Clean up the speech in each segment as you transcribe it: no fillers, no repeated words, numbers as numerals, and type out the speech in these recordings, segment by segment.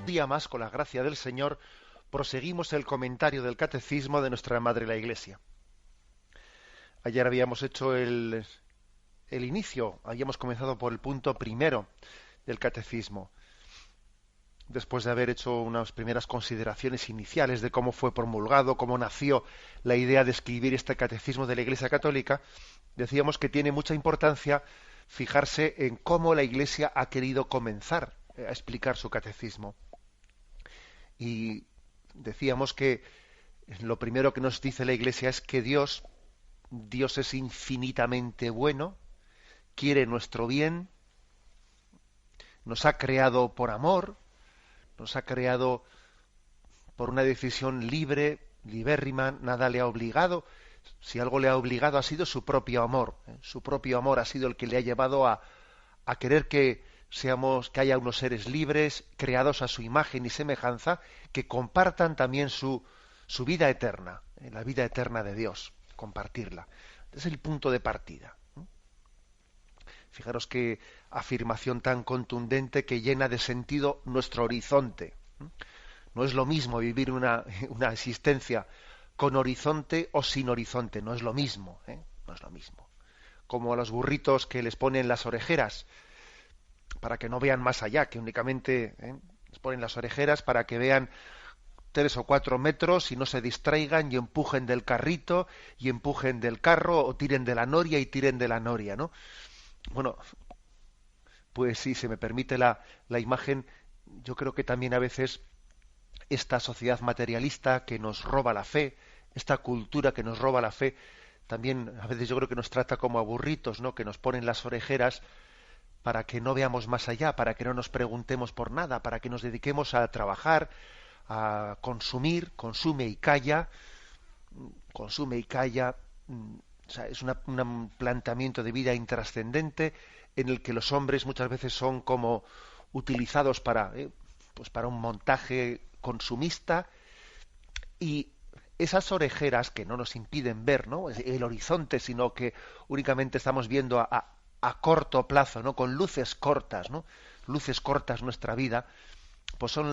día más, con la gracia del Señor, proseguimos el comentario del Catecismo de nuestra Madre la Iglesia. Ayer habíamos hecho el inicio, habíamos comenzado por el punto primero del Catecismo, después de haber hecho unas primeras consideraciones iniciales de cómo fue promulgado, cómo nació la idea de escribir este Catecismo de la Iglesia Católica. Decíamos que tiene mucha importancia fijarse en cómo la Iglesia ha querido comenzar a explicar su catecismo. Y decíamos que lo primero que nos dice la Iglesia es que Dios es infinitamente bueno, quiere nuestro bien, nos ha creado por amor, nos ha creado por una decisión libre, libérrima, nada le ha obligado. Si algo le ha obligado ha sido su propio amor. Su propio amor ha sido el que le ha llevado a querer que haya unos seres libres, creados a su imagen y semejanza, que compartan también su vida eterna, la vida eterna de Dios, compartirla. Es el punto de partida. Fijaros qué afirmación tan contundente que llena de sentido nuestro horizonte. No es lo mismo vivir una existencia con horizonte o sin horizonte, no es lo mismo, no es lo mismo. Como a los burritos que les ponen las orejeras para que no vean más allá, que únicamente les ponen las orejeras para que vean 3 o 4 metros y no se distraigan y empujen del carrito y empujen del carro o tiren de la noria y tiren de la noria, ¿no? Bueno, pues si se me permite la imagen, yo creo que también a veces esta sociedad materialista que nos roba la fe, esta cultura que nos roba la fe, también a veces yo creo que nos trata como a burritos, ¿no? Que nos ponen las orejeras para que no veamos más allá, para que no nos preguntemos por nada, para que nos dediquemos a trabajar, a consumir, consume y calla. O sea, es un planteamiento de vida intrascendente en el que los hombres muchas veces son como utilizados para un montaje consumista, y esas orejeras que no nos impiden ver, ¿no?, el horizonte, sino que únicamente estamos viendo a corto plazo, ¿no?, con luces cortas, ¿no?, luces cortas nuestra vida, pues son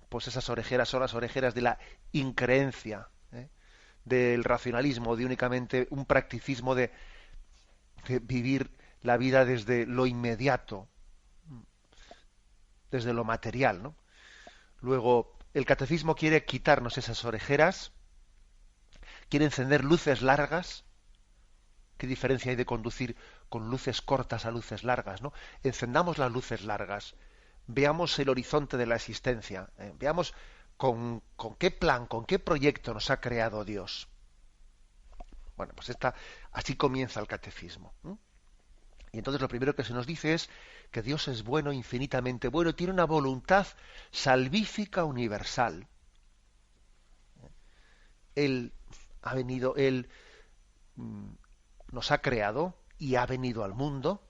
pues esas orejeras son las orejeras de la increencia, del racionalismo, de únicamente un practicismo de vivir la vida desde lo inmediato, desde lo material, ¿no? Luego, el catecismo quiere quitarnos esas orejeras, quiere encender luces largas. ¿Qué diferencia hay de conducir con luces cortas a luces largas, ¿no? Encendamos las luces largas, veamos el horizonte de la existencia, veamos con qué plan, con qué proyecto nos ha creado Dios. Bueno, pues así comienza el catecismo. Y entonces lo primero que se nos dice es que Dios es bueno, infinitamente bueno, y tiene una voluntad salvífica universal. Él nos ha creado y ha venido al mundo,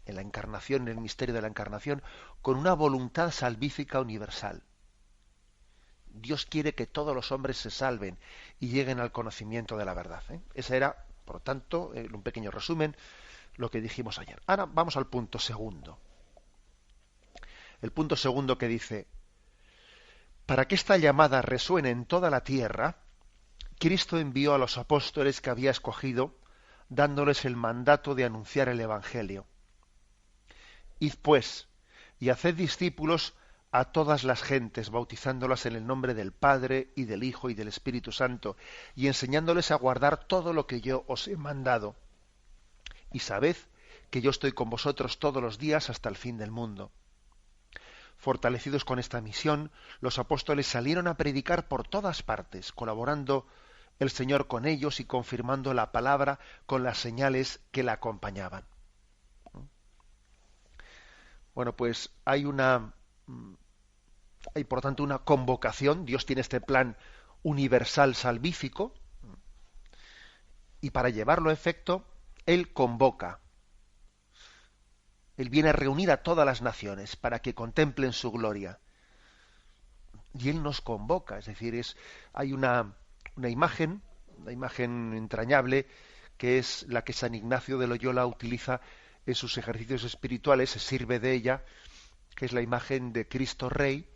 en la encarnación, en el misterio de la encarnación, con una voluntad salvífica universal. Dios quiere que todos los hombres se salven y lleguen al conocimiento de la verdad. Ese era, por lo tanto, un pequeño resumen, lo que dijimos ayer. Ahora vamos al punto segundo. El punto segundo que dice: para que esta llamada resuene en toda la tierra, Cristo envió a los apóstoles que había escogido, dándoles el mandato de anunciar el Evangelio. Id pues, y haced discípulos a todas las gentes, bautizándolas en el nombre del Padre, y del Hijo, y del Espíritu Santo, y enseñándoles a guardar todo lo que yo os he mandado. Y sabed que yo estoy con vosotros todos los días hasta el fin del mundo. Fortalecidos con esta misión, los apóstoles salieron a predicar por todas partes, colaborando el Señor con ellos y confirmando la palabra con las señales que la acompañaban. Bueno, pues hay por tanto una convocación. Dios tiene este plan universal salvífico, y para llevarlo a efecto, Él convoca. Él viene a reunir a todas las naciones para que contemplen su gloria. Y Él nos convoca, es decir, hay una imagen entrañable, que es la que San Ignacio de Loyola utiliza en sus ejercicios espirituales, se sirve de ella que es la imagen de Cristo Rey,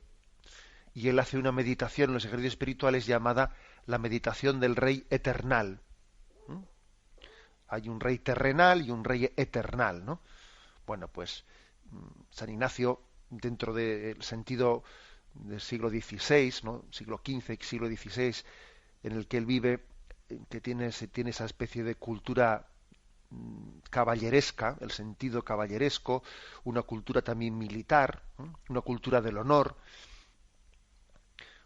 y él hace una meditación en los ejercicios espirituales llamada la meditación del Rey Eternal. ¿Mm? Hay un rey terrenal y un rey eternal, ¿no? Bueno, pues San Ignacio, dentro del sentido del siglo XVI, ¿no? Siglo XV y siglo XVI, en el que él vive, que tiene esa especie de cultura caballeresca, el sentido caballeresco, una cultura también militar, una cultura del honor,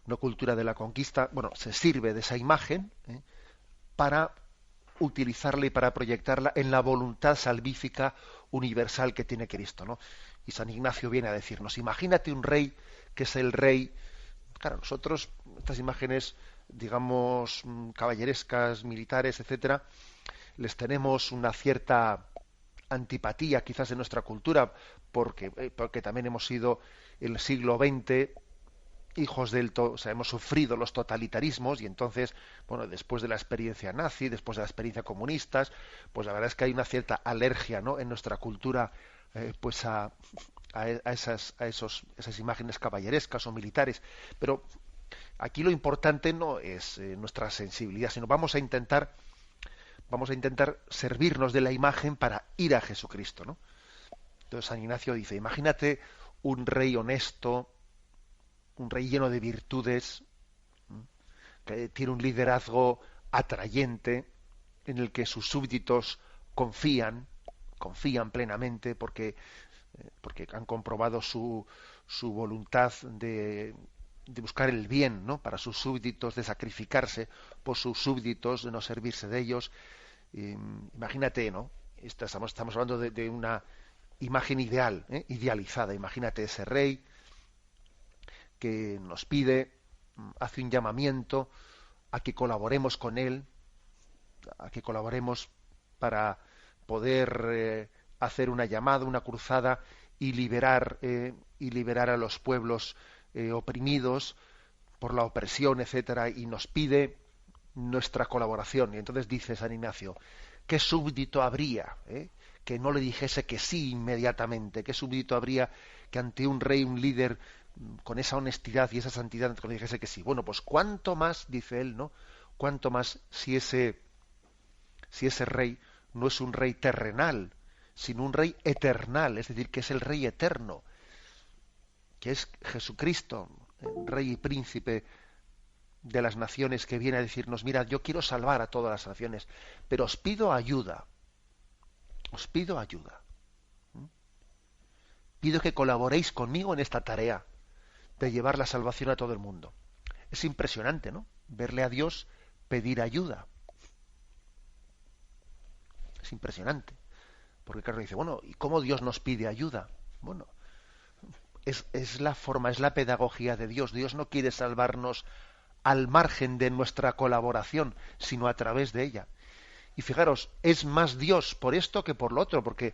una cultura de la conquista. Bueno, se sirve de esa imagen para utilizarla y para proyectarla en la voluntad salvífica universal que tiene Cristo, ¿no? Y San Ignacio viene a decirnos, imagínate un rey que es el rey. Claro, nosotros estas imágenes, digamos, caballerescas, militares, etcétera, les tenemos una cierta antipatía quizás en nuestra cultura, porque también hemos sido en el siglo XX hijos o sea, hemos sufrido los totalitarismos, y entonces, bueno, después de la experiencia nazi, después de la experiencia comunista, pues la verdad es que hay una cierta alergia, ¿no?, en nuestra cultura, pues esas imágenes caballerescas o militares. Pero aquí lo importante no es nuestra sensibilidad, sino vamos a intentar servirnos de la imagen para ir a Jesucristo, ¿no? Entonces San Ignacio dice, imagínate un rey honesto, un rey lleno de virtudes, que tiene un liderazgo atrayente, en el que sus súbditos confían plenamente porque han comprobado su voluntad de buscar el bien, ¿no?, para sus súbditos, de sacrificarse por sus súbditos, de no servirse de ellos. Imagínate, ¿no? Estamos hablando de una imagen ideal, idealizada. Imagínate ese rey que nos pide, hace un llamamiento a que colaboremos con él, a que colaboremos para poder hacer una llamada, una cruzada y liberar a los pueblos oprimidos por la opresión, etcétera, y nos pide nuestra colaboración. Y entonces dice San Ignacio, ¿qué súbdito habría que no le dijese que sí inmediatamente? ¿Qué súbdito habría que ante un rey, un líder con esa honestidad y esa santidad le dijese que sí? Bueno, pues cuánto más, dice él, ¿no? Cuánto más si ese rey no es un rey terrenal, sino un rey eternal, es decir, que es el rey eterno, que es Jesucristo, el rey y príncipe de las naciones, que viene a decirnos, mirad, yo quiero salvar a todas las naciones, pero os pido ayuda, pido que colaboréis conmigo en esta tarea de llevar la salvación a todo el mundo. Es impresionante, ¿no?, verle a Dios pedir ayuda. Es impresionante. Porque claro, dice, bueno, ¿y cómo Dios nos pide ayuda? Bueno, es la forma, es la pedagogía de Dios. Dios no quiere salvarnos al margen de nuestra colaboración, sino a través de ella. Y fijaros, es más Dios por esto que por lo otro, porque,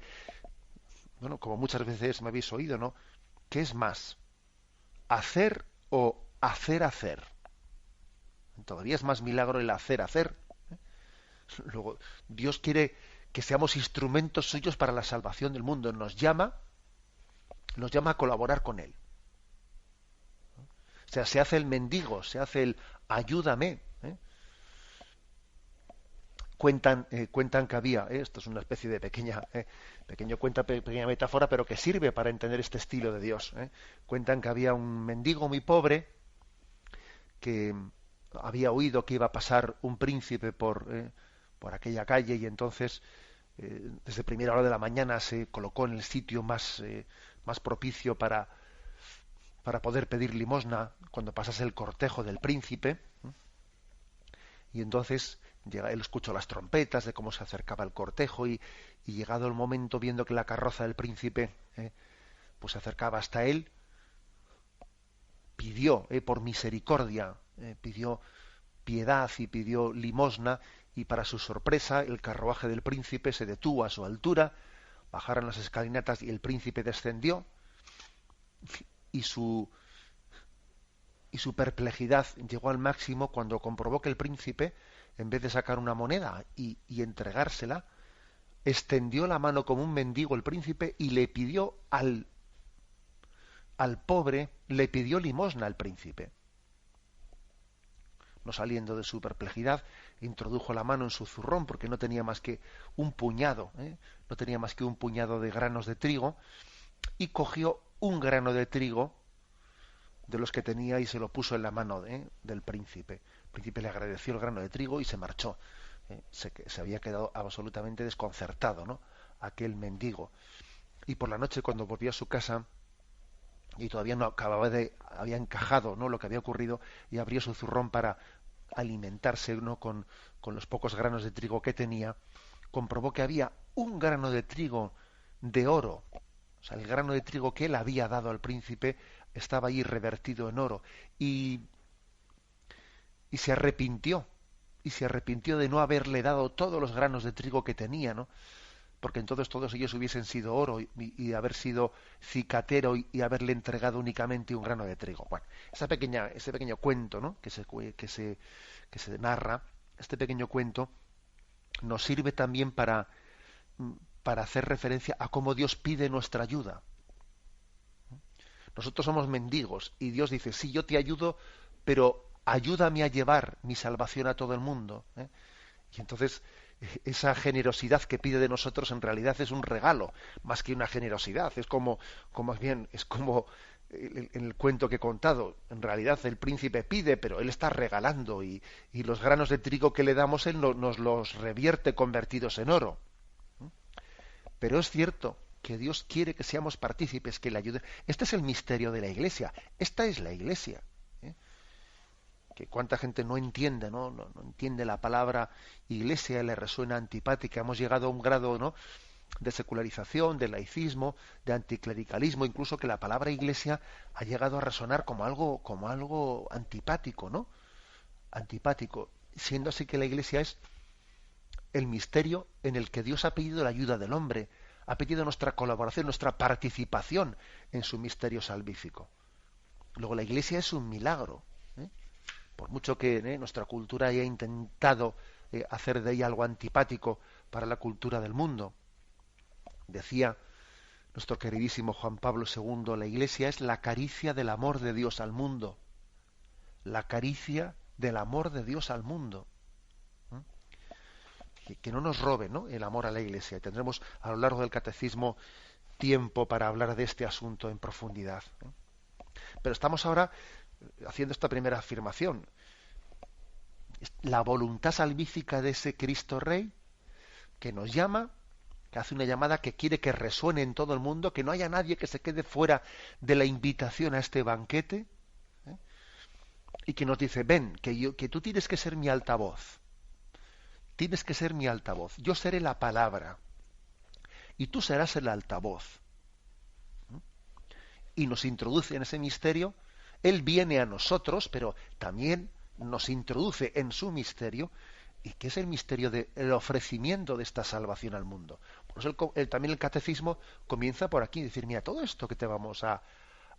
bueno, como muchas veces me habéis oído, ¿no?, ¿qué es más? ¿Hacer o hacer? Todavía es más milagro el hacer. Luego, Dios quiere que seamos instrumentos suyos para la salvación del mundo. Nos llama a colaborar con él. O sea, se hace el mendigo, se hace el ayúdame. Cuentan que había, esto es una especie de pequeña metáfora, pero que sirve para entender este estilo de Dios. Cuentan que había un mendigo muy pobre que había oído que iba a pasar un príncipe por aquella calle, y entonces desde primera hora de la mañana se colocó en el sitio más propicio para poder pedir limosna cuando pasase el cortejo del príncipe. Y entonces él escuchó las trompetas de cómo se acercaba el cortejo, y llegado el momento, viendo que la carroza del príncipe pues se acercaba hasta él, pidió por misericordia, pidió piedad y pidió limosna, y para su sorpresa el carruaje del príncipe se detuvo a su altura, bajaron las escalinatas y el príncipe descendió, y su perplejidad llegó al máximo cuando comprobó que el príncipe, en vez de sacar una moneda y entregársela, extendió la mano como un mendigo el príncipe y le pidió al pobre le pidió limosna al príncipe. No saliendo de su perplejidad, introdujo la mano en su zurrón porque no tenía más que un puñado, no tenía más que un puñado de granos de trigo, y cogió un grano de trigo de los que tenía y se lo puso en la mano del príncipe. El príncipe le agradeció el grano de trigo y se marchó. Se había quedado absolutamente desconcertado, ¿no? Aquel mendigo. Y por la noche, cuando volvió a su casa, y todavía no había encajado, ¿no?, lo que había ocurrido, y abrió su zurrón para alimentarse, ¿no?, con los pocos granos de trigo que tenía, comprobó que había un grano de trigo de oro. O sea, el grano de trigo que él había dado al príncipe estaba ahí revertido en oro. Y se arrepintió. Y se arrepintió de no haberle dado todos los granos de trigo que tenía, ¿no? Porque entonces todos ellos hubiesen sido oro y haber sido cicatero y haberle entregado únicamente un grano de trigo. Bueno, ese pequeño cuento, ¿no?, que se narra, este pequeño cuento nos sirve también para hacer referencia a cómo Dios pide nuestra ayuda. Nosotros somos mendigos y Dios dice: sí, yo te ayudo, pero ayúdame a llevar mi salvación a todo el mundo. Y entonces esa generosidad que pide de nosotros en realidad es un regalo, más que una generosidad. Es como en el cuento que he contado. En realidad el príncipe pide, pero él está regalando, y los granos de trigo que le damos él nos los revierte convertidos en oro. Pero es cierto que Dios quiere que seamos partícipes, que le ayuden. Este es el misterio de la Iglesia. Esta es la Iglesia. Que cuánta gente no entiende, no entiende la palabra Iglesia, le resuena antipática. Hemos llegado a un grado, ¿no?, de secularización, de laicismo, de anticlericalismo, incluso que la palabra Iglesia ha llegado a resonar como algo antipático, ¿no? Antipático, siendo así que la Iglesia es el misterio en el que Dios ha pedido la ayuda del hombre, ha pedido nuestra colaboración, nuestra participación en su misterio salvífico. Luego la Iglesia es un milagro, por mucho que nuestra cultura haya intentado hacer de ella algo antipático para la cultura del mundo. Decía nuestro queridísimo Juan Pablo II: la Iglesia es la caricia del amor de Dios al mundo. La caricia del amor de Dios al mundo. Que no nos robe, ¿no?, el amor a la Iglesia. Y tendremos a lo largo del catecismo tiempo para hablar de este asunto en profundidad. Pero estamos ahora haciendo esta primera afirmación. La voluntad salvífica de ese Cristo Rey, que nos llama, que hace una llamada que quiere que resuene en todo el mundo, que no haya nadie que se quede fuera de la invitación a este banquete, y que nos dice: ven, que tú tienes que ser mi altavoz. Tienes que ser mi altavoz. Yo seré la palabra y tú serás el altavoz. Y nos introduce en ese misterio. Él viene a nosotros, pero también nos introduce en su misterio, y que es el misterio del ofrecimiento de esta salvación al mundo. Por eso también el catecismo comienza por aquí, decir: mira, todo esto que te vamos a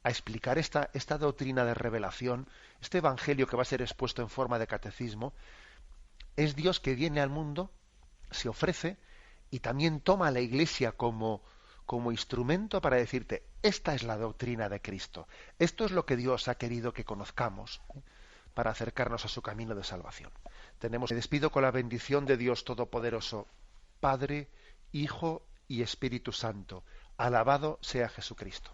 explicar, esta doctrina de revelación, este evangelio que va a ser expuesto en forma de catecismo, es Dios que viene al mundo, se ofrece y también toma a la Iglesia como instrumento para decirte: esta es la doctrina de Cristo, esto es lo que Dios ha querido que conozcamos, para acercarnos a su camino de salvación. Me despido con la bendición de Dios Todopoderoso, Padre, Hijo y Espíritu Santo. Alabado sea Jesucristo.